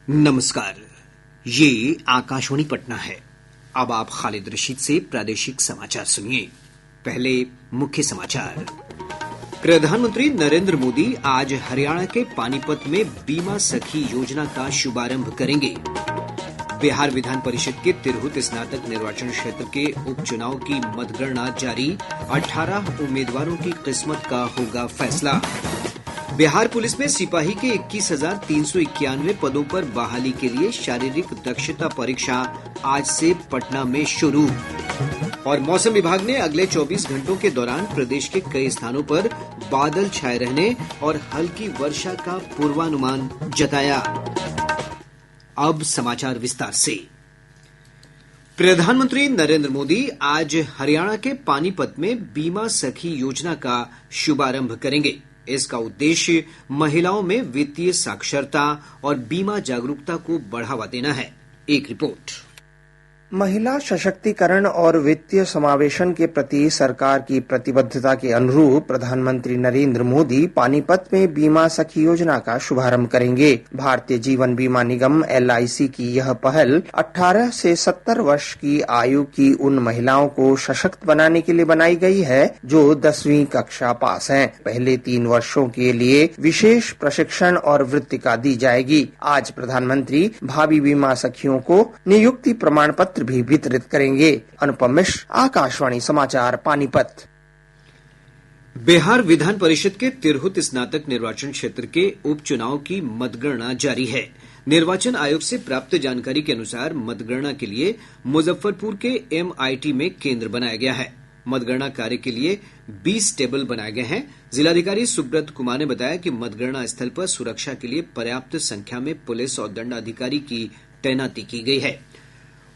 नमस्कार। ये आकाशवाणी पटना है। अब आप खालिद रशीद से प्रादेशिक समाचार सुनिए। पहले मुख्य समाचार। प्रधानमंत्री नरेंद्र मोदी आज हरियाणा के पानीपत में बीमा सखी योजना का शुभारंभ करेंगे। बिहार विधान परिषद के तिरहुत स्नातक निर्वाचन क्षेत्र के उपचुनाव की मतगणना जारी। 18 उम्मीदवारों की किस्मत का होगा फैसला। बिहार पुलिस में सिपाही के 21,391 पदों पर बहाली के लिए शारीरिक दक्षता परीक्षा आज से पटना में शुरू। और मौसम विभाग ने अगले 24 घंटों के दौरान प्रदेश के कई स्थानों पर बादल छाये रहने और हल्की वर्षा का पूर्वानुमान जताया। अब समाचार विस्तार से। प्रधानमंत्री नरेंद्र मोदी आज हरियाणा के पानीपत में बीमा सखी योजना का शुभारंभ करेंगे। इसका उद्देश्य महिलाओं में वित्तीय साक्षरता और बीमा जागरूकता को बढ़ावा देना है। एक रिपोर्ट। महिला सशक्तिकरण और वित्तीय समावेशन के प्रति सरकार की प्रतिबद्धता के अनुरूप प्रधानमंत्री नरेंद्र मोदी पानीपत में बीमा सखी योजना का शुभारंभ करेंगे। भारतीय जीवन बीमा निगम LIC की यह पहल 18 से 70 वर्ष की आयु की उन महिलाओं को सशक्त बनाने के लिए बनाई गई है जो 10वीं कक्षा पास हैं। पहले 3 वर्षों के लिए विशेष प्रशिक्षण और वृत्तिका दी जाएगी। आज प्रधानमंत्री भावी बीमा सखियों को नियुक्ति प्रमाण पत्र भी वितरित करेंगे। अनुपम मिश्र, आकाशवाणी समाचार, पानीपत। बिहार विधान परिषद के तिरहुत स्नातक निर्वाचन क्षेत्र के उपचुनाव की मतगणना जारी है। निर्वाचन आयोग से प्राप्त जानकारी के अनुसार मतगणना के लिए मुजफ्फरपुर के MIT में केंद्र बनाया गया है। मतगणना कार्य के लिए 20 टेबल बनाए गए हैं। जिलाधिकारी सुब्रत कुमार ने बताया कि मतगणना स्थल पर सुरक्षा के लिए पर्याप्त संख्या में पुलिस और दंडाधिकारी की तैनाती की गई है।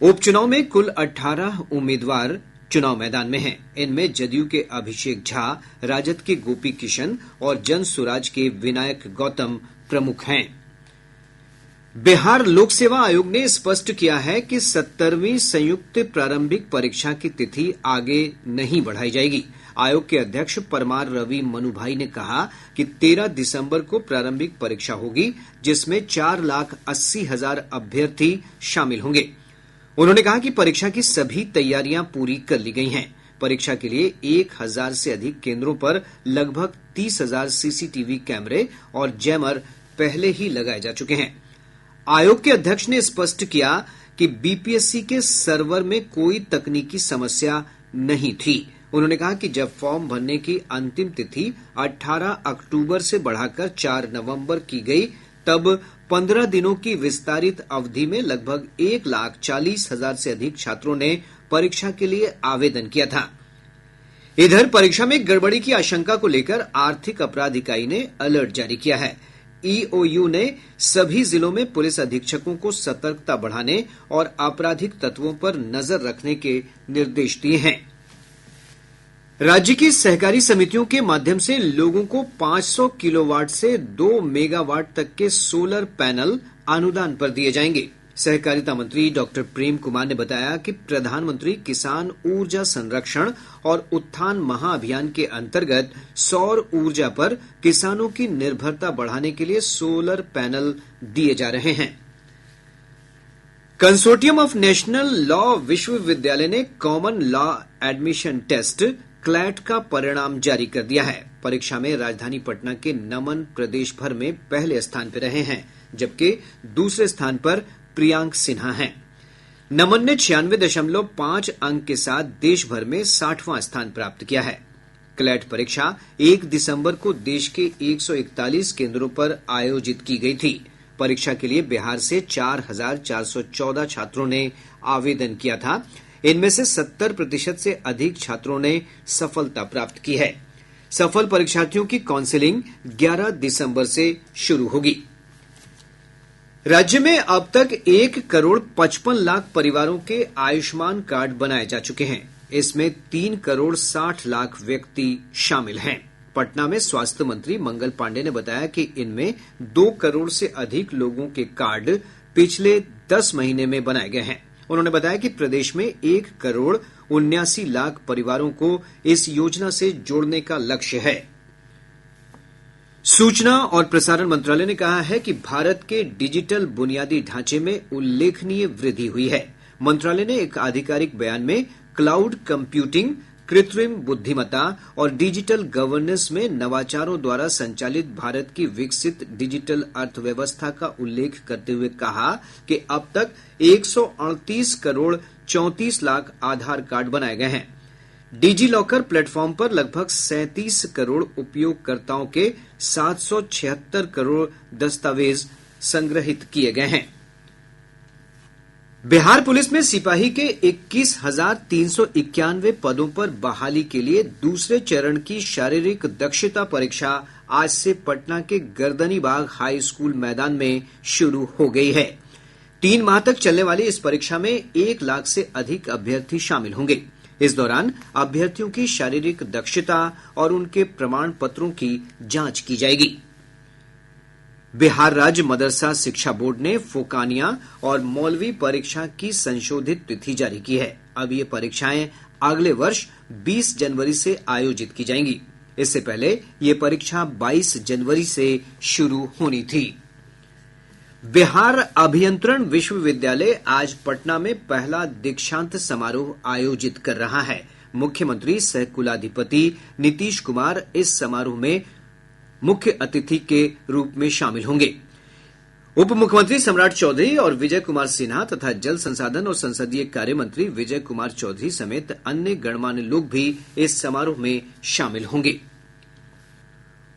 उपचुनाव में कुल 18 उम्मीदवार चुनाव मैदान में हैं। इनमें जदयू के अभिषेक झा, राजद के गोपी किशन और जन सुराज के विनायक गौतम प्रमुख हैं। बिहार लोक सेवा आयोग ने स्पष्ट किया है कि 70वीं संयुक्त प्रारंभिक परीक्षा की तिथि आगे नहीं बढ़ाई जाएगी। आयोग के अध्यक्ष परमार रवि मनुभाई ने कहा कि 13 दिसंबर को प्रारंभिक परीक्षा होगी, जिसमें 4,80,000 अभ्यर्थी शामिल होंगे। उन्होंने कहा कि परीक्षा की सभी तैयारियां पूरी कर ली गई हैं। परीक्षा के लिए 1,000 से अधिक केंद्रों पर लगभग 30,000 CCTV कैमरे और जैमर पहले ही लगाए जा चुके हैं। आयोग के अध्यक्ष ने स्पष्ट किया कि BPSC के सर्वर में कोई तकनीकी समस्या नहीं थी। उन्होंने कहा कि जब फॉर्म भरने की अंतिम तिथि 18 अक्टूबर से बढ़ाकर 4 नवंबर की गई, तब 15 दिनों की विस्तारित अवधि में लगभग 1,40,000 से अधिक छात्रों ने परीक्षा के लिए आवेदन किया था। इधर परीक्षा में गड़बड़ी की आशंका को लेकर आर्थिक अपराध इकाई ने अलर्ट जारी किया है। EOU ने सभी जिलों में पुलिस अधीक्षकों को सतर्कता बढ़ाने और आपराधिक तत्वों पर नजर रखने के निर्देश दिए हैं। राज्य की सहकारी समितियों के माध्यम से लोगों को 500 किलोवाट से 2 मेगावाट तक के सोलर पैनल अनुदान पर दिए जाएंगे। सहकारिता मंत्री डॉक्टर प्रेम कुमार ने बताया कि प्रधानमंत्री किसान ऊर्जा संरक्षण और उत्थान महाअभियान के अंतर्गत सौर ऊर्जा पर किसानों की निर्भरता बढ़ाने के लिए सोलर पैनल दिए जा रहे हैं। कंसोर्टियम ऑफ नेशनल लॉ विश्वविद्यालय ने Common Law Admission Test CLAT का परिणाम जारी कर दिया है। परीक्षा में राजधानी पटना के नमन प्रदेश भर में पहले स्थान पर रहे हैं, जबकि दूसरे स्थान पर प्रियांक सिन्हा हैं। नमन ने 96.5 अंक के साथ देश भर में 60वां स्थान प्राप्त किया है। क्लैट परीक्षा 1 दिसंबर को देश के 141 केंद्रों पर आयोजित की गई थी। परीक्षा के लिए बिहार से 4,414 छात्रों ने आवेदन किया था। इनमें से 70% से अधिक छात्रों ने सफलता प्राप्त की है। सफल परीक्षार्थियों की काउंसलिंग 11 दिसंबर से शुरू होगी। राज्य में अब तक 1,55,00,000 परिवारों के आयुष्मान कार्ड बनाए जा चुके हैं। इसमें 3,60,00,000 व्यक्ति शामिल हैं। पटना में स्वास्थ्य मंत्री मंगल पांडे ने बताया कि इनमें 2 करोड़ से अधिक लोगों के कार्ड पिछले 10 महीने में बनाए गए हैं। उन्होंने बताया कि प्रदेश में 1,79,00,000 परिवारों को इस योजना से जोड़ने का लक्ष्य है। सूचना और प्रसारण मंत्रालय ने कहा है कि भारत के डिजिटल बुनियादी ढांचे में उल्लेखनीय वृद्धि हुई है। मंत्रालय ने एक आधिकारिक बयान में क्लाउड कंप्यूटिंग, कृत्रिम बुद्धिमत्ता और डिजिटल गवर्नेंस में नवाचारों द्वारा संचालित भारत की विकसित डिजिटल अर्थव्यवस्था का उल्लेख करते हुए कहा कि अब तक 138 करोड़ 34 लाख आधार कार्ड बनाए गए हैं। डिजी लॉकर प्लेटफॉर्म पर लगभग 37 करोड़ उपयोगकर्ताओं के 776 करोड़ दस्तावेज संग्रहित किए गए हैं। बिहार पुलिस में सिपाही के 21,391 पदों पर बहाली के लिए दूसरे चरण की शारीरिक दक्षता परीक्षा आज से पटना के गर्दनीबाग हाई स्कूल मैदान में शुरू हो गई है। 3 माह तक चलने वाली इस परीक्षा में 1 लाख से अधिक अभ्यर्थी शामिल होंगे। इस दौरान अभ्यर्थियों की शारीरिक दक्षता और उनके प्रमाण पत्रों की जांच की जाएगी। बिहार राज्य मदरसा शिक्षा बोर्ड ने फोकानिया और मौलवी परीक्षा की संशोधित तिथि जारी की है। अब ये परीक्षाएं अगले वर्ष 20 जनवरी से आयोजित की जाएंगी। इससे पहले ये परीक्षा 22 जनवरी से शुरू होनी थी। बिहार अभियंत्रण विश्वविद्यालय आज पटना में पहला दीक्षांत समारोह आयोजित कर रहा है। मुख्यमंत्री सह कुलाधिपति नीतीश कुमार इस समारोह में मुख्य अतिथि के रूप में शामिल होंगे। उप मुख्यमंत्री सम्राट चौधरी और विजय कुमार सिन्हा तथा जल संसाधन और संसदीय कार्य मंत्री विजय कुमार चौधरी समेत अन्य गणमान्य लोग भी इस समारोह में शामिल होंगे।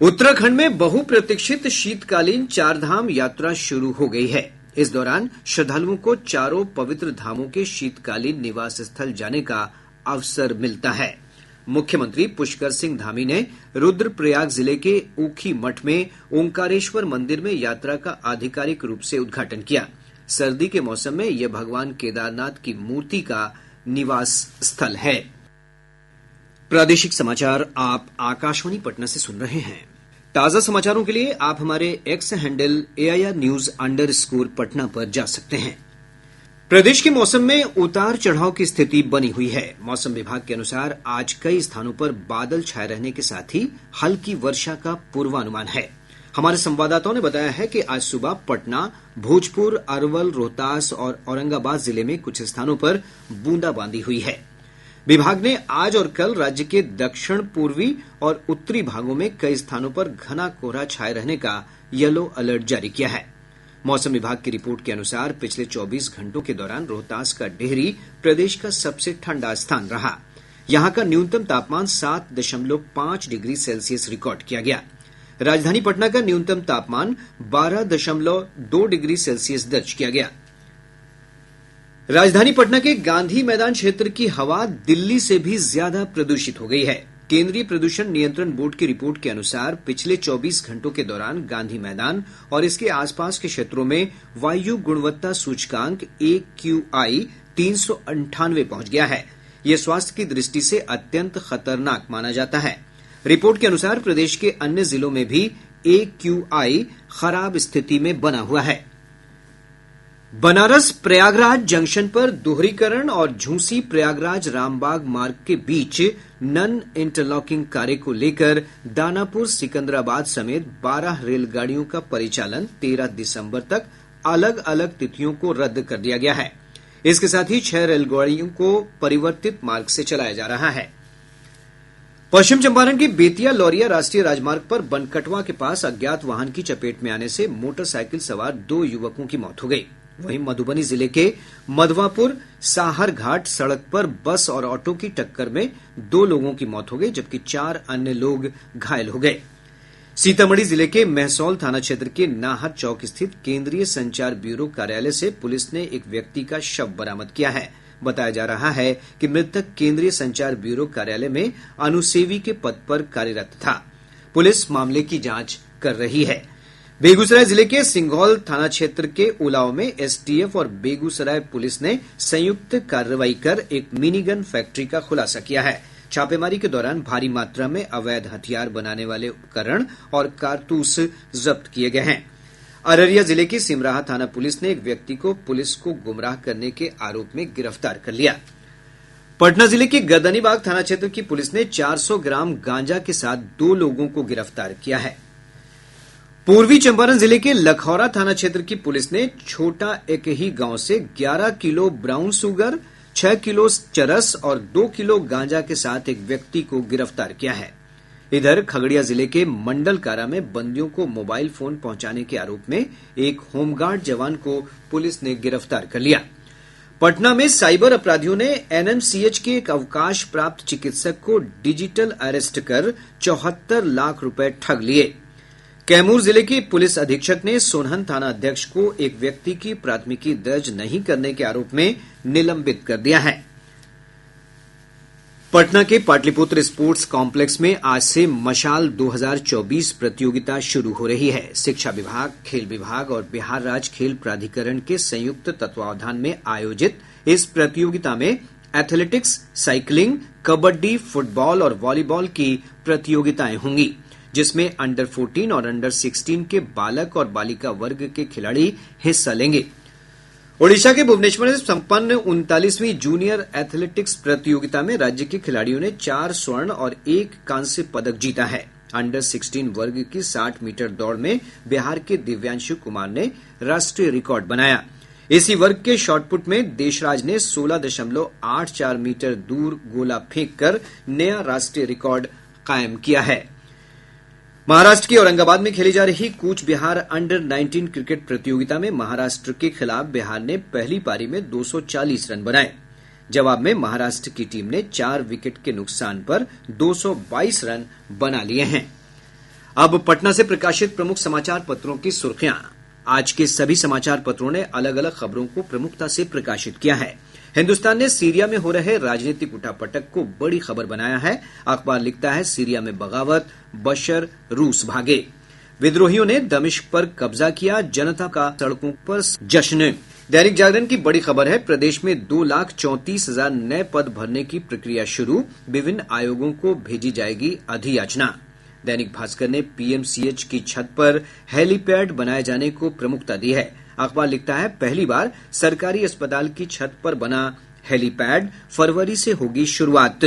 उत्तराखंड में बहुप्रतीक्षित शीतकालीन चारधाम यात्रा शुरू हो गई है। इस दौरान श्रद्धालुओं को चारों पवित्र धामों के शीतकालीन निवास स्थल जाने का अवसर मिलता है। मुख्यमंत्री पुष्कर सिंह धामी ने रुद्रप्रयाग जिले के ऊखी मठ में ओंकारेश्वर मंदिर में यात्रा का आधिकारिक रूप से उद्घाटन किया। सर्दी के मौसम में यह भगवान केदारनाथ की मूर्ति का निवास स्थल है। प्रादेशिक समाचार आप आकाशवाणी पटना से सुन रहे हैं। ताजा समाचारों के लिए आप हमारे एक्स हैंडल AIR News _ पर जा सकते हैं। प्रदेश के मौसम में उतार चढ़ाव की स्थिति बनी हुई है। मौसम विभाग के अनुसार आज कई स्थानों पर बादल छाए रहने के साथ ही हल्की वर्षा का पूर्वानुमान है। हमारे संवाददाताओं ने बताया है कि आज सुबह पटना, भोजपुर, अरवल, रोहतास और औरंगाबाद जिले में कुछ स्थानों पर बूंदाबांदी हुई है। विभाग ने आज और कल राज्य के दक्षिण पूर्वी और उत्तरी भागों में कई स्थानों पर घना कोहरा छाए रहने का येलो अलर्ट जारी किया है। मौसम विभाग की रिपोर्ट के अनुसार पिछले 24 घंटों के दौरान रोहतास का डेहरी प्रदेश का सबसे ठंडा स्थान रहा। यहां का न्यूनतम तापमान 7.5 डिग्री सेल्सियस रिकॉर्ड किया गया। राजधानी पटना का न्यूनतम तापमान 12.2 डिग्री सेल्सियस दर्ज किया गया। राजधानी पटना के गांधी मैदान क्षेत्र की हवा दिल्ली से भी ज्यादा प्रदूषित हो गई है। केंद्रीय प्रदूषण नियंत्रण बोर्ड की रिपोर्ट के अनुसार पिछले 24 घंटों के दौरान गांधी मैदान और इसके आसपास के क्षेत्रों में वायु गुणवत्ता सूचकांक AQI 398 पहुंच गया है। यह स्वास्थ्य की दृष्टि से अत्यंत खतरनाक माना जाता है। रिपोर्ट के अनुसार प्रदेश के अन्य जिलों में भी AQI खराब स्थिति में बना हुआ है। बनारस प्रयागराज जंक्शन पर दोहरीकरण और झूसी प्रयागराज रामबाग मार्ग के बीच नन इंटरलॉकिंग कार्य को लेकर दानापुर सिकंदराबाद समेत 12 रेलगाड़ियों का परिचालन 13 दिसंबर तक अलग अलग तिथियों को रद्द कर दिया गया है। इसके साथ ही 6 रेलगाड़ियों को परिवर्तित मार्ग से चलाया जा रहा है। पश्चिम चंपारण के बेतिया लौरिया राष्ट्रीय राजमार्ग पर बनकटवा के पास अज्ञात वाहन की चपेट में आने से मोटरसाइकिल सवार 2 युवकों की मौत हो गई। वहीं मधुबनी जिले के मधवापुर साहर घाट सड़क पर बस और ऑटो की टक्कर में 2 लोगों की मौत हो गई, जबकि 4 अन्य लोग घायल हो गए। सीतामढ़ी जिले के महसौल थाना क्षेत्र के नाहर चौक स्थित केंद्रीय संचार ब्यूरो कार्यालय से पुलिस ने एक व्यक्ति का शव बरामद किया है। बताया जा रहा है कि मृतक केंद्रीय संचार ब्यूरो कार्यालय में अनुसेवी के पद पर कार्यरत था। पुलिस मामले की जांच कर रही है। बेगूसराय जिले के सिंघौल थाना क्षेत्र के उलाव में एसटीएफ और बेगूसराय पुलिस ने संयुक्त कार्रवाई कर एक मिनीगन फैक्ट्री का खुलासा किया है। छापेमारी के दौरान भारी मात्रा में अवैध हथियार बनाने वाले उपकरण और कारतूस जब्त किए गए हैं। अररिया जिले की सिमराहा थाना पुलिस ने एक व्यक्ति को पुलिस को गुमराह करने के आरोप में गिरफ्तार कर लिया। पटना जिले के गर्दनीबाग थाना क्षेत्र की पुलिस ने 400 ग्राम गांजा के साथ 2 लोगों को गिरफ्तार किया है। पूर्वी चंपारण जिले के लखौरा थाना क्षेत्र की पुलिस ने छोटा एकही गांव से 11 किलो ब्राउन सुगर, 6 किलो चरस और 2 किलो गांजा के साथ एक व्यक्ति को गिरफ्तार किया है। इधर खगड़िया जिले के मंडल कारा में बंदियों को मोबाइल फोन पहुंचाने के आरोप में एक होमगार्ड जवान को पुलिस ने गिरफ्तार कर लिया। पटना में साइबर अपराधियों ने एनएमसीएच के एक अवकाश प्राप्त चिकित्सक को डिजिटल अरेस्ट कर 74 लाख रुपए ठग लिए। कैमूर जिले के पुलिस अधीक्षक ने सोनहन थाना अध्यक्ष को एक व्यक्ति की प्राथमिकी दर्ज नहीं करने के आरोप में निलंबित कर दिया है। पटना के पाटलिपुत्र स्पोर्ट्स कॉम्प्लेक्स में आज से मशाल 2024 प्रतियोगिता शुरू हो रही है। शिक्षा विभाग, खेल विभाग और बिहार राज्य खेल प्राधिकरण के संयुक्त तत्वावधान में आयोजित इस प्रतियोगिता में एथलेटिक्स, साइकिलिंग, कबड्डी, फुटबॉल और वॉलीबॉल की प्रतियोगिताएं होंगी, जिसमें अंडर 14 और अंडर 16 के बालक और बालिका वर्ग के खिलाड़ी हिस्सा लेंगे। ओडिशा के भुवनेश्वर में संपन्न 39वीं जूनियर एथलेटिक्स प्रतियोगिता में राज्य के खिलाड़ियों ने 4 स्वर्ण और 1 कांस्य पदक जीता है। अंडर 16 वर्ग की 60 मीटर दौड़ में बिहार के दिव्यांशु कुमार ने राष्ट्रीय रिकॉर्ड बनाया। इसी वर्ग के शॉटपुट में देशराज ने 16.84 मीटर दूर गोला फेंककर नया राष्ट्रीय रिकॉर्ड कायम किया है। महाराष्ट्र के औरंगाबाद में खेली जा रही कूच बिहार अंडर 19 क्रिकेट प्रतियोगिता में महाराष्ट्र के खिलाफ बिहार ने पहली पारी में 240 रन बनाए। जवाब में महाराष्ट्र की टीम ने 4 विकेट के नुकसान पर 222 रन बना लिए हैं। अब पटना से प्रकाशित प्रमुख समाचार पत्रों की सुर्खियां। आज के सभी समाचार पत्रों ने अलग अलग खबरों को प्रमुखता से प्रकाशित किया है। हिन्दुस्तान ने सीरिया में हो रहे राजनीतिक उठापटक को बड़ी खबर बनाया है। अखबार लिखता है, सीरिया में बगावत, बशर रूस भागे, विद्रोहियों ने दमिश्क पर कब्जा किया, जनता का सड़कों पर जश्न। दैनिक जागरण की बड़ी खबर है, प्रदेश में 2,34,000 नए पद भरने की प्रक्रिया शुरू, विभिन्न आयोगों को भेजी जाएगी अधियाचना। दैनिक भास्कर ने पीएमसीएच की छत पर हेलीपैड बनाए जाने को प्रमुखता दी है। अखबार लिखता है, पहली बार सरकारी अस्पताल की छत पर बना हेलीपैड, फरवरी से होगी शुरुआत।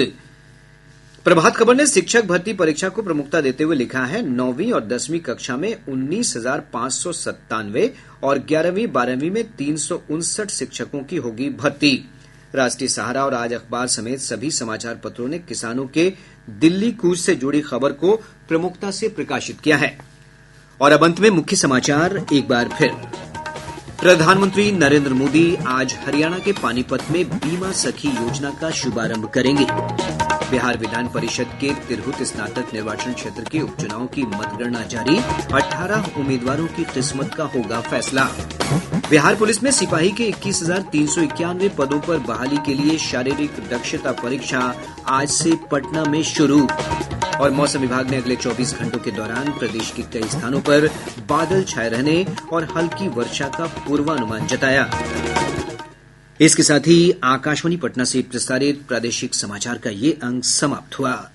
प्रभात खबर ने शिक्षक भर्ती परीक्षा को प्रमुखता देते हुए लिखा है, 9वीं और 10वीं कक्षा में 19,597 और 11वीं 12वीं में 359 शिक्षकों की होगी भर्ती। राष्ट्रीय सहारा और आज अखबार समेत सभी समाचार पत्रों ने किसानों के दिल्ली कूच से जुड़ी खबर को प्रमुखता से प्रकाशित किया है। और अब अंत में मुख्य समाचार एक बार फिर। प्रधानमंत्री नरेंद्र मोदी आज हरियाणा के पानीपत में बीमा सखी योजना का शुभारंभ करेंगे। बिहार विधान परिषद के तिरहुत स्नातक निर्वाचन क्षेत्र के उपचुनाव की मतगणना जारी, 18 उम्मीदवारों की किस्मत का होगा फैसला। बिहार पुलिस में सिपाही के 21,391 पदों पर बहाली के लिए शारीरिक दक्षता परीक्षा आज से पटना में शुरू। और मौसम विभाग ने अगले 24 घंटों के दौरान प्रदेश के कई स्थानों पर बादल छाए रहने और हल्की वर्षा का पूर्वानुमान जताया। इसके साथ ही आकाशवाणी पटना से प्रसारित प्रादेशिक समाचार का ये अंक समाप्त हुआ।